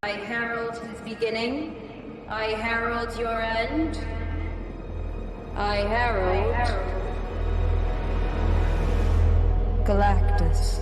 I herald his beginning. I herald your end. I herald Galactus.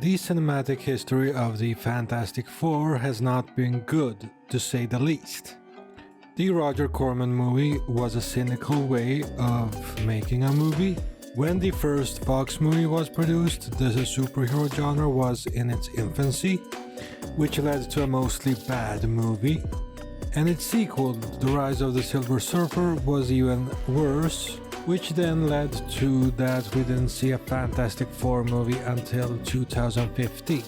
The cinematic history of the Fantastic Four has not been good, to say the least. The Roger Corman movie was a cynical way of making a movie. When the first Fox movie was produced, the superhero genre was in its infancy, which led to a mostly bad movie. And its sequel, The Rise of the Silver Surfer, was even worse, which then led to that we didn't see a Fantastic Four movie until 2015,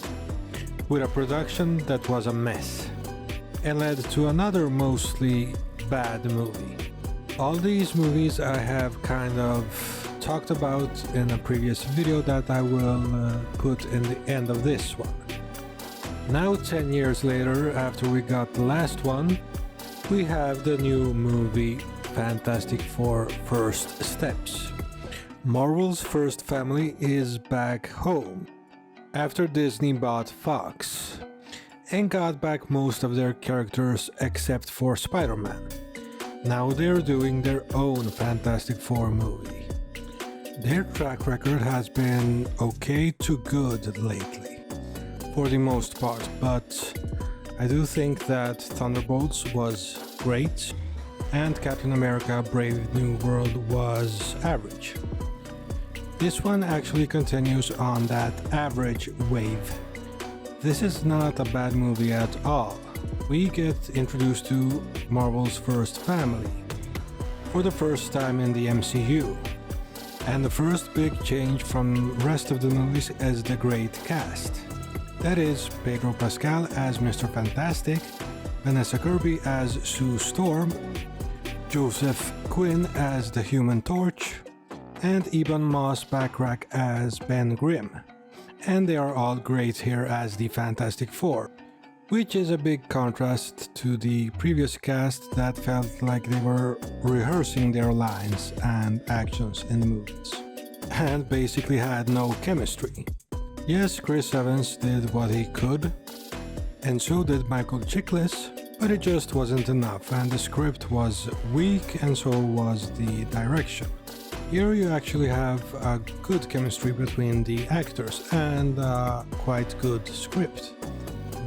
with a production that was a mess, and led to another mostly bad movie. All these movies I have kind of talked about in a previous video that I will put in the end of this one. Now 10 years later, after we got the last one, we have the new movie Fantastic Four First Steps. Marvel's first family is back home after Disney bought Fox and got back most of their characters except for Spider-Man. Now they're doing their own Fantastic Four movie. Their track record has been okay to good lately, for the most part, but I do think that Thunderbolts was great and Captain America Brave New World was average. This one actually continues on that average wave. This is not a bad movie at all. We get introduced to Marvel's first family for the first time in the MCU. And the first big change from the rest of the movies is the great cast. That is Pedro Pascal as Mr. Fantastic, Vanessa Kirby as Sue Storm, Joseph Quinn as the Human Torch, and Ebon Moss-Bachrach as Ben Grimm. And they are all great here as the Fantastic Four, which is a big contrast to the previous cast that felt like they were rehearsing their lines and actions in the movies, and basically had no chemistry. Yes, Chris Evans did what he could, and so did Michael Chiklis, but it just wasn't enough, and the script was weak, and so was the direction. Here you actually have a good chemistry between the actors and a quite good script.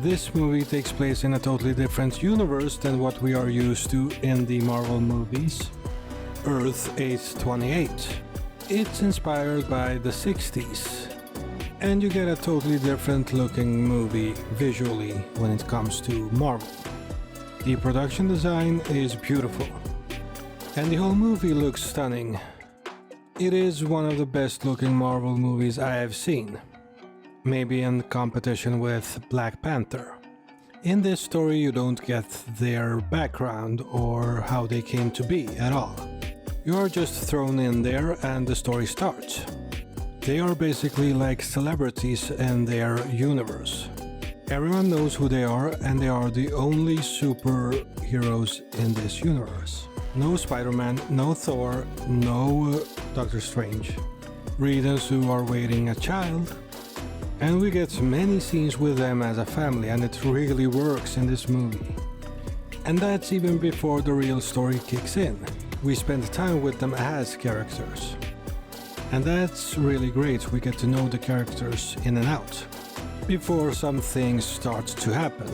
This movie takes place in a totally different universe than what we are used to in the Marvel movies. Earth 828. It's inspired by the 60s, and you get a totally different looking movie visually when it comes to Marvel. The production design is beautiful, and the whole movie looks stunning. It is one of the best looking Marvel movies I have seen, maybe in competition with Black Panther. In this story you don't get their background or how they came to be at all. You are just thrown in there and the story starts. They are basically like celebrities in their universe. Everyone knows who they are, and they are the only superheroes in this universe. No Spider-Man, no Thor, no Doctor Strange. Reed and Sue are waiting a child, and we get many scenes with them as a family, and it really works in this movie. And that's even before the real story kicks in. We spend time with them as characters. And that's really great, we get to know the characters in and out before some things start to happen.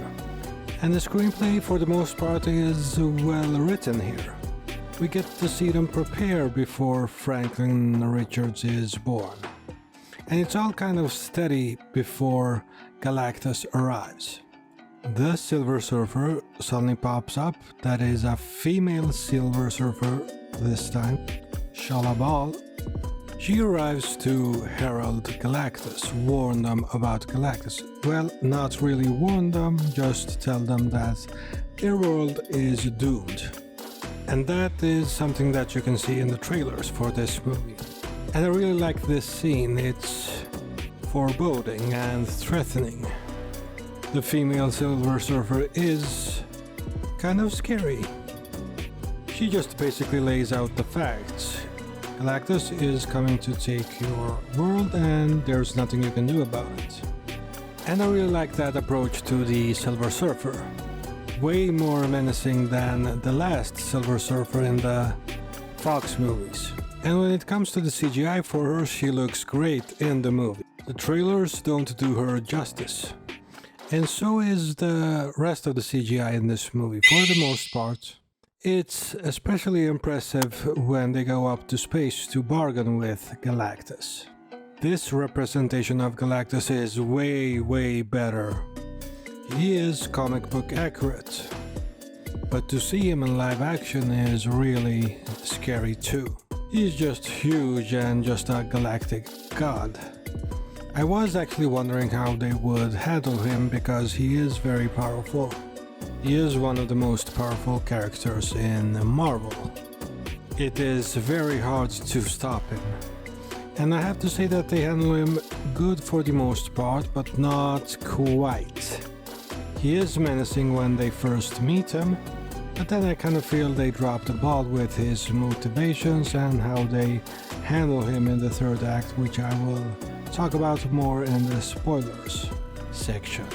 And the screenplay for the most part is well written here. We get to see them prepare before Franklin Richards is born. And it's all kind of steady before Galactus arrives. The Silver Surfer suddenly pops up, that is a female Silver Surfer this time, Shala Bal. She arrives to herald Galactus, warn them about Galactus. Well, not really warn them, just tell them that their world is doomed. And that is something that you can see in the trailers for this movie. And I really like this scene, it's foreboding and threatening. The female Silver Surfer is kind of scary. She just basically lays out the facts. Galactus is coming to take your world and there's nothing you can do about it. And I really like that approach to the Silver Surfer. Way more menacing than the last Silver Surfer in the Fox movies. And when it comes to the CGI for her, she looks great in the movie. The trailers don't do her justice. And so is the rest of the CGI in this movie, for the most part. It's especially impressive when they go up to space to bargain with Galactus. This representation of Galactus is way better. He is comic book accurate, but to see him in live action is really scary too. He's just huge and just a galactic god. I was actually wondering how they would handle him because he is very powerful. He is one of the most powerful characters in Marvel. It is very hard to stop him. And I have to say that they handle him good for the most part, but not quite. He is menacing when they first meet him, but then I kind of feel they dropped the ball with his motivations and how they handle him in the third act, which I will talk about more in the spoilers section.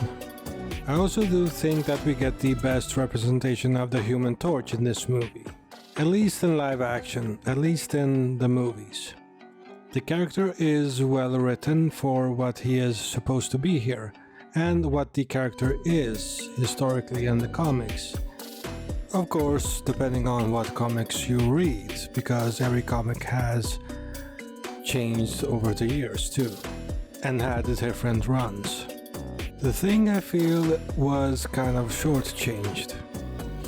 I also do think that we get the best representation of the Human Torch in this movie. At least in live action, at least in the movies. The character is well written for what he is supposed to be here, and what the character is historically in the comics. Of course, depending on what comics you read, because every comic has changed over the years too, and had different runs. The thing I feel was kind of shortchanged.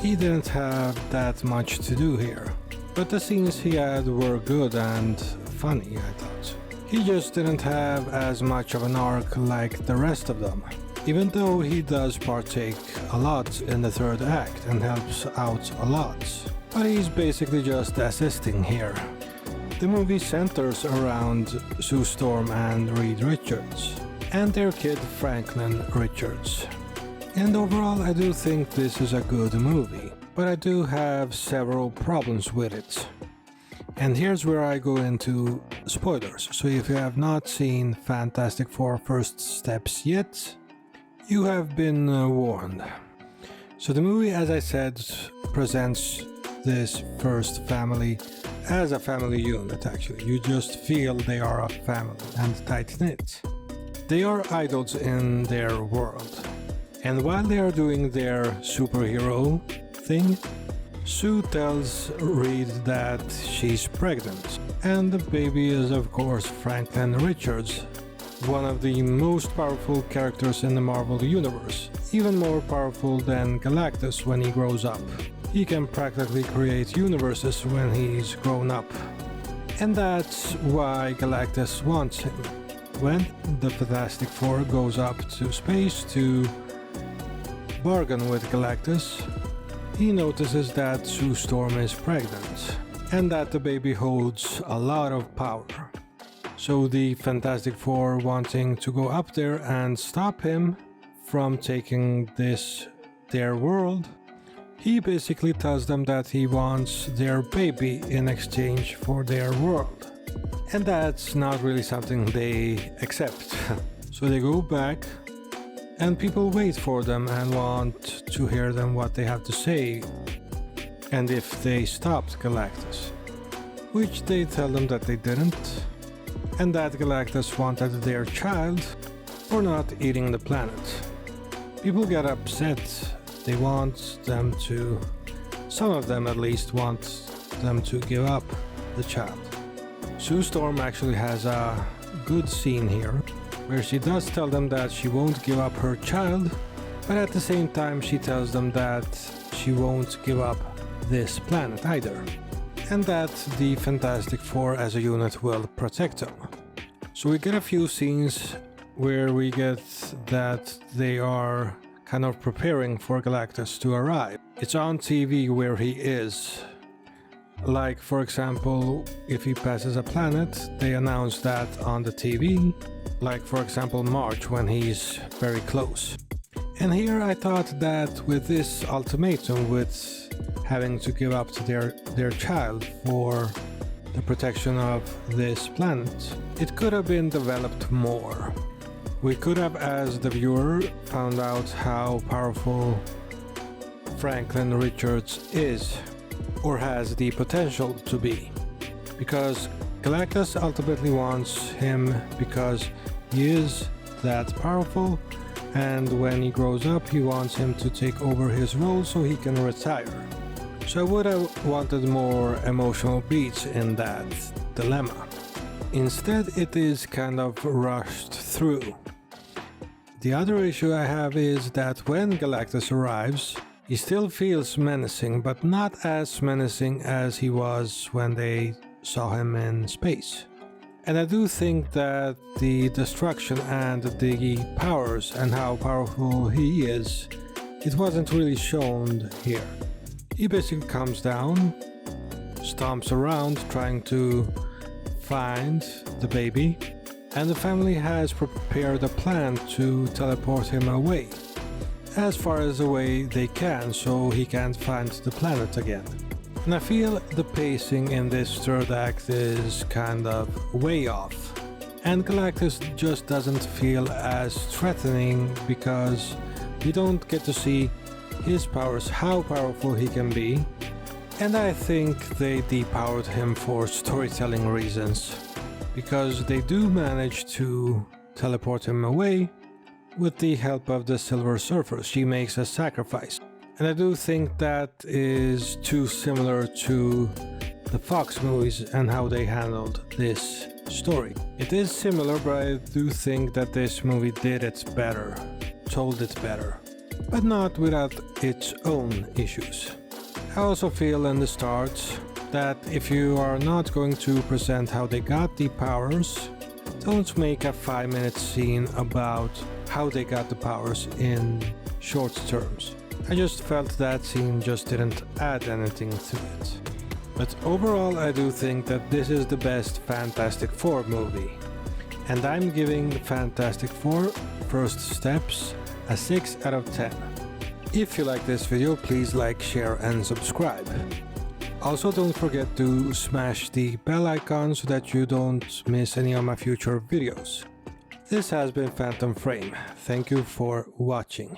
He didn't have that much to do here, but the scenes he had were good and funny, I thought. He just didn't have as much of an arc like the rest of them, even though he does partake a lot in the third act and helps out a lot. But he's basically just assisting here. The movie centers around Sue Storm and Reed Richards, and their kid Franklin Richards. And overall I do think this is a good movie, but I do have several problems with it. And here's where I go into spoilers, so if you have not seen Fantastic Four First Steps yet, you have been warned. So the movie, as I said, presents this first family as a family unit actually. You just feel they are a family and tight-knit. They are idols in their world. And while they are doing their superhero thing, Sue tells Reed that she's pregnant, and the baby is of course Franklin Richards, one of the most powerful characters in the Marvel Universe, even more powerful than Galactus when he grows up. He can practically create universes when he's grown up. And that's why Galactus wants him. When the Fantastic Four goes up to space to bargain with Galactus, he notices that Sue Storm is pregnant, and that the baby holds a lot of power. So the Fantastic Four, wanting to go up there and stop him from taking their world, he basically tells them that he wants their baby in exchange for their world. And that's not really something they accept. So they go back, and people wait for them and want to hear them what they have to say, and if they stopped Galactus, which they tell them that they didn't, and that Galactus wanted their child for not eating the planet. People get upset. They want them to, some of them at least, want them to give up the child. Sue Storm actually has a good scene here, where she does tell them that she won't give up her child, but at the same time she tells them that she won't give up this planet either, and that the Fantastic Four as a unit will protect them. So we get a few scenes where we get that they are kind of preparing for Galactus to arrive. It's on TV where he is. Like, for example, if he passes a planet, they announce that on the TV. Like, for example, March, when he's very close. And here I thought that with this ultimatum, with having to give up to their child for the protection of this planet. It could have been developed more. We could have, as the viewer, found out how powerful Franklin Richards is, or has the potential to be. Because Galactus ultimately wants him because he is that powerful, and when he grows up he wants him to take over his role so he can retire. So I would have wanted more emotional beats in that dilemma. Instead it is kind of rushed through. The other issue I have is that when Galactus arrives, he still feels menacing, but not as menacing as he was when they saw him in space. And I do think that the destruction and the powers and how powerful he is, it wasn't really shown here. He basically comes down, stomps around trying to find the baby, and the family has prepared a plan to teleport him away, as far as away they can, so he can't find the planet again. And I feel the pacing in this third act is kind of way off. And Galactus just doesn't feel as threatening because we don't get to see his powers, how powerful he can be. And I think they depowered him for storytelling reasons, because they do manage to teleport him away with the help of the Silver Surfer. She makes a sacrifice. And I do think that is too similar to the Fox movies and how they handled this story. It is similar, but I do think that this movie did it better, told it better, but not without its own issues. I also feel in the start that if you are not going to present how they got the powers, don't make a 5-minute scene about how they got the powers in short terms. I just felt that scene just didn't add anything to it. But overall I do think that this is the best Fantastic Four movie. And I'm giving Fantastic Four First Steps a 6 out of 10. If you like this video, please like, share and subscribe. Also don't forget to smash the bell icon so that you don't miss any of my future videos. This has been Phantom Frame. Thank you for watching.